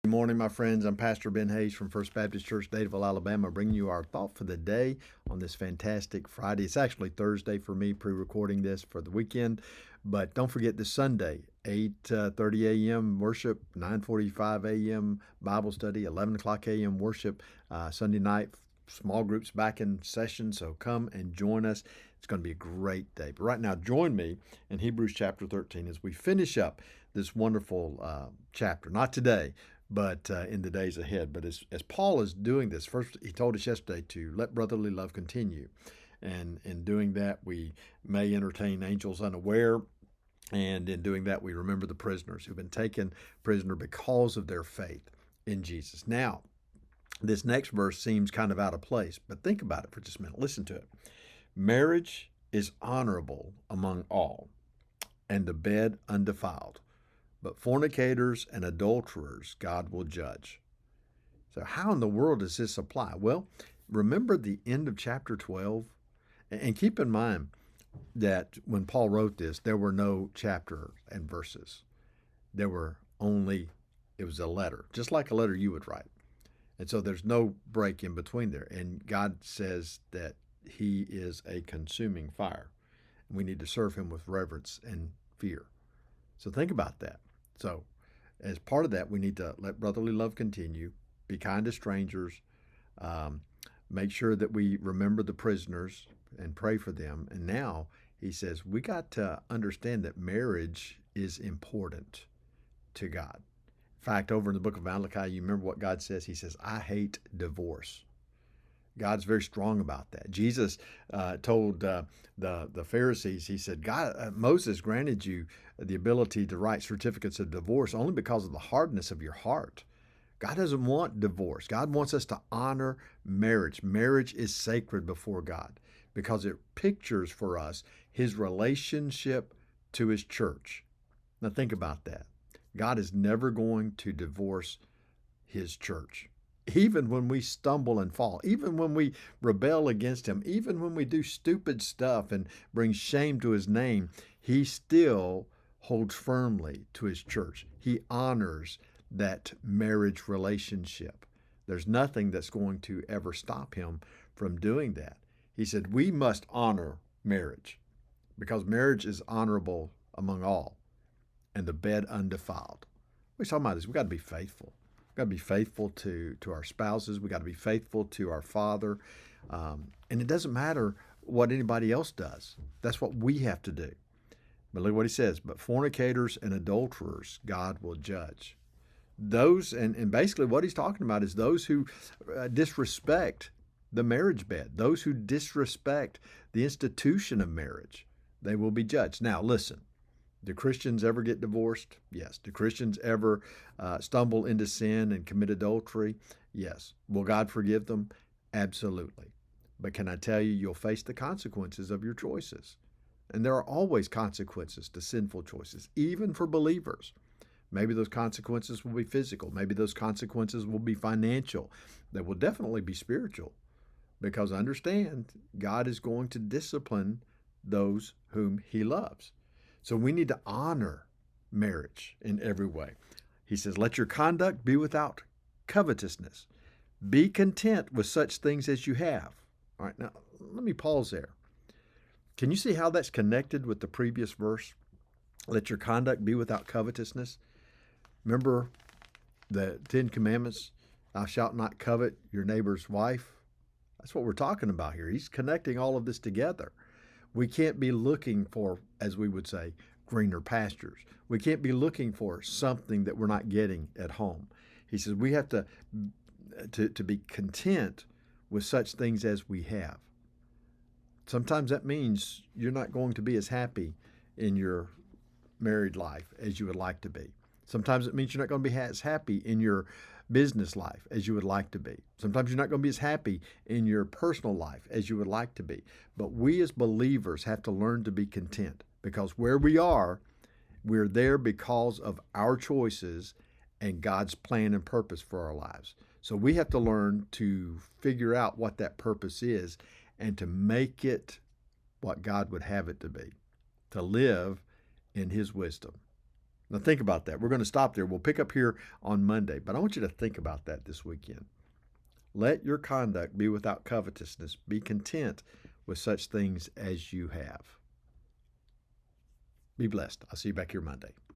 Good morning, my friends. I'm Pastor Ben Hayes from First Baptist Church, Dadeville, Alabama, bringing you our thought for the day on this fantastic Friday. It's actually Thursday for me, pre-recording this for the weekend, but don't forget this Sunday, 8:30 a.m. worship, 9:45 a.m. Bible study, 11 o'clock a.m. worship, Sunday night. Small groups back in session, so come and join us. It's going to be a great day. But right now, join me in Hebrews chapter 13 as we finish up this wonderful chapter. Not today, but in the days ahead. But as Paul is doing this, first he told us yesterday to let brotherly love continue. And in doing that, we may entertain angels unaware. And in doing that, we remember the prisoners who've been taken prisoner because of their faith in Jesus. Now, this next verse seems kind of out of place, but think about it for just a minute. Listen to it. Marriage is honorable among all, and the bed undefiled. But fornicators and adulterers God will judge. So, how in the world does this apply? Well, remember the end of chapter 12? And keep in mind that when Paul wrote this, there were no chapter and verses. There were only, it was a letter, just like a letter you would write. And so there's no break in between there. And God says that He is a consuming fire. We need to serve Him with reverence and fear. So think about that. So, as part of that, we need to let brotherly love continue, be kind to strangers, make sure that we remember the prisoners and pray for them. And now he says we got to understand that marriage is important to God. In fact, over in the book of Malachi, you remember what God says? He says, I hate divorce. God's very strong about that. Jesus told the Pharisees, he said, God, Moses granted you the ability to write certificates of divorce only because of the hardness of your heart. God doesn't want divorce. God wants us to honor marriage. Marriage is sacred before God because it pictures for us His relationship to His church. Now think about that. God is never going to divorce His church. Even when we stumble and fall, even when we rebel against Him, even when we do stupid stuff and bring shame to His name, He still holds firmly to His church. He honors that marriage relationship. There's nothing that's going to ever stop Him from doing that. He said, we must honor marriage because marriage is honorable among all and the bed undefiled. What he's talking about is we got to be faithful. We've got to be faithful to our spouses. We've got to be faithful to our Father. And it doesn't matter what anybody else does. That's what we have to do. But look what he says. But fornicators and adulterers God will judge. Those, and basically what he's talking about is those who disrespect the marriage bed, those who disrespect the institution of marriage, they will be judged. Now, listen. Do Christians ever get divorced? Yes. Do Christians ever stumble into sin and commit adultery? Yes. Will God forgive them? Absolutely. But can I tell you, you'll face the consequences of your choices. And there are always consequences to sinful choices, even for believers. Maybe those consequences will be physical. Maybe those consequences will be financial. They will definitely be spiritual. Because understand, God is going to discipline those whom He loves. So we need to honor marriage in every way. He says, let your conduct be without covetousness. Be content with such things as you have. All right, now let me pause there. Can you see how that's connected with the previous verse? Let your conduct be without covetousness. Remember the 10 Commandments? Thou shalt not covet your neighbor's wife. That's what we're talking about here. He's connecting all of this together. We can't be looking for, as we would say, greener pastures. We can't be looking for something that we're not getting at home. He says we have to be content with such things as we have. Sometimes that means you're not going to be as happy in your married life as you would like to be. Sometimes it means you're not going to be as happy in your business life as you would like to be. Sometimes you're not going to be as happy in your personal life as you would like to be. But we as believers have to learn to be content because where we are, we're there because of our choices and God's plan and purpose for our lives. So we have to learn to figure out what that purpose is and to make it what God would have it to be, to live in His wisdom. Now think about that. We're going to stop there. We'll pick up here on Monday, but I want you to think about that this weekend. Let your conduct be without covetousness. Be content with such things as you have. Be blessed. I'll see you back here Monday.